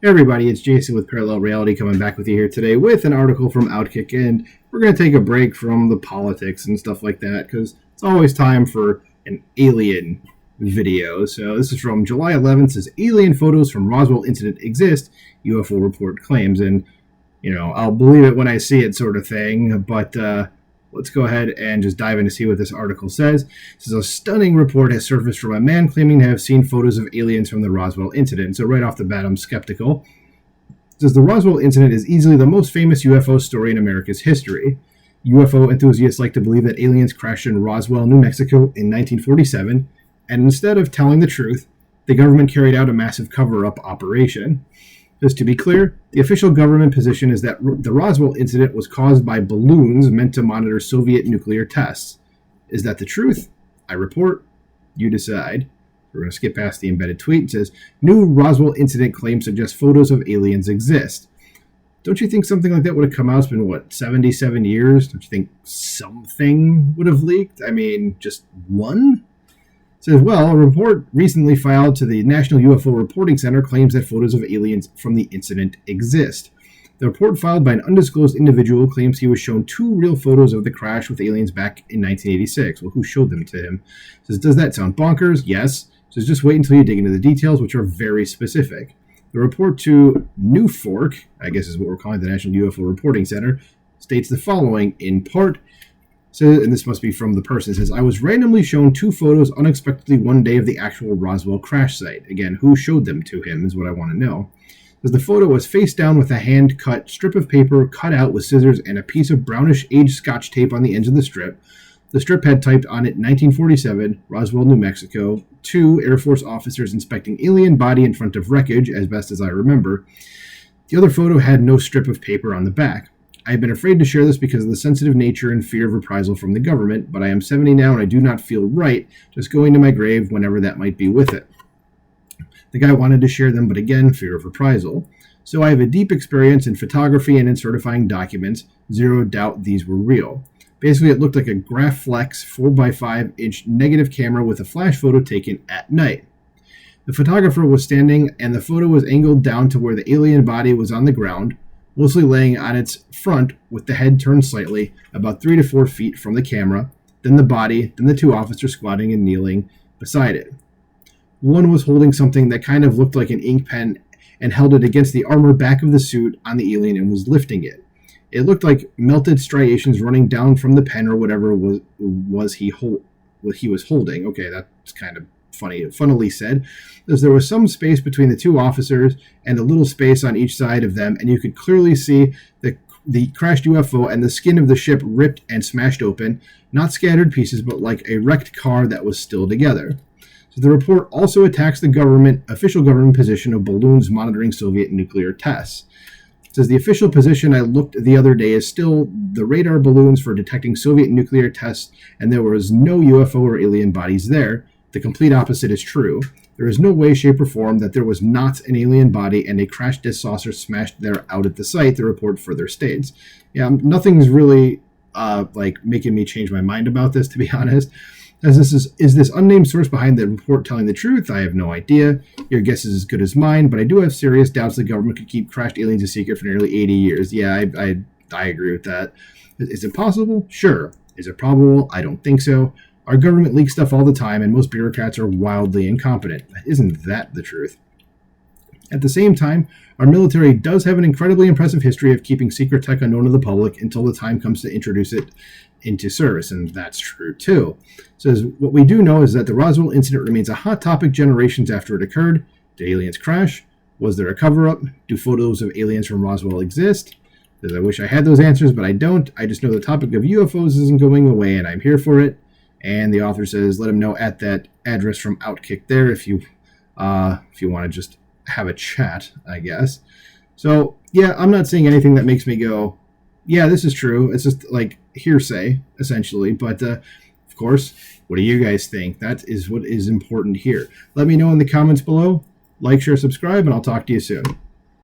Hey everybody, it's Jason with Parallel Reality coming back with you here today with an article from Outkick, and we're going to take a break from the politics and stuff like that because it's always time for an alien video. So this is from July 11th. It says alien photos from Roswell incident exist, UFO report claims, and I'll believe it when I see it, sort of thing. But let's go ahead and just dive in to see what this article says. It says a stunning report has surfaced from a man claiming to have seen photos of aliens from the Roswell incident. So right off the bat, I'm skeptical. It says the Roswell incident is easily the most famous UFO story in America's history. UFO enthusiasts like to believe that aliens crashed in Roswell, New Mexico in 1947, and instead of telling the truth, the government carried out a massive cover-up operation. Just to be clear, the official government position is that the Roswell incident was caused by balloons meant to monitor Soviet nuclear tests. Is that the truth? I report. You decide. We're going to skip past the embedded tweet. It says, new Roswell incident claims suggest photos of aliens exist. Don't you think something like that would have come out? It's been, 77 years? Don't you think something would have leaked? I mean, just one? It says, a report recently filed to the National UFO Reporting Center claims that photos of aliens from the incident exist. The report filed by an undisclosed individual claims he was shown two real photos of the crash with aliens back in 1986. Well, who showed them to him? It says, does that sound bonkers? Yes. It says, just wait until you dig into the details, which are very specific. The report to New Fork, I guess is what we're calling the National UFO Reporting Center, states the following in part. So, and this must be from the person. It says, I was randomly shown two photos unexpectedly one day of the actual Roswell crash site. Again, who showed them to him is what I want to know. Because the photo was face down with a hand-cut strip of paper cut out with scissors and a piece of brownish-aged scotch tape on the ends of the strip. The strip had typed on it 1947, Roswell, New Mexico, 2 Air Force officers inspecting alien body in front of wreckage, as best as I remember. The other photo had no strip of paper on the back. I have been afraid to share this because of the sensitive nature and fear of reprisal from the government, but I am 70 now and I do not feel right just going to my grave whenever that might be with it. The guy wanted to share them, but again, fear of reprisal. So I have a deep experience in photography and in certifying documents. Zero doubt these were real. Basically, it looked like a Graflex 4x5-inch negative camera with a flash photo taken at night. The photographer was standing and the photo was angled down to where the alien body was on the ground, mostly laying on its front with the head turned slightly, about 3 to 4 feet from the camera, then the body, then the two officers squatting and kneeling beside it. One was holding something that kind of looked like an ink pen and held it against the armor back of the suit on the alien and was lifting it. It looked like melted striations running down from the pen or whatever he was holding. Okay, that's kind of funnily said, as there was some space between the two officers and a little space on each side of them, and you could clearly see the crashed UFO and the skin of the ship ripped and smashed open, not scattered pieces, but like a wrecked car that was still together. So the report also attacks the official government position of balloons monitoring Soviet nuclear tests. It says the official position I looked the other day is still the radar balloons for detecting Soviet nuclear tests, and there was no UFO or alien bodies there. The complete opposite is true. There is no way, shape, or form that there was not an alien body and a crash disk saucer smashed there out at the site, the report further states. Yeah, nothing's really making me change my mind about this, to be honest. As is this unnamed source behind the report telling the truth? I have no idea. Your guess is as good as mine, but I do have serious doubts the government could keep crashed aliens a secret for nearly 80 years. Yeah, I agree with that. Is it possible? Sure. Is it probable? I don't think so. Our government leaks stuff all the time, and most bureaucrats are wildly incompetent. Isn't that the truth? At the same time, our military does have an incredibly impressive history of keeping secret tech unknown to the public until the time comes to introduce it into service, and that's true too. It says, what we do know is that the Roswell incident remains a hot topic generations after it occurred. Did aliens crash? Was there a cover-up? Do photos of aliens from Roswell exist? Says, I wish I had those answers, but I don't. I just know the topic of UFOs isn't going away, and I'm here for it. And the author says, let him know at that address from Outkick there if you want to just have a chat, I guess. So, yeah, I'm not seeing anything that makes me go, yeah, this is true. It's just like hearsay, essentially. But, of course, what do you guys think? That is what is important here. Let me know in the comments below. Like, share, subscribe, and I'll talk to you soon.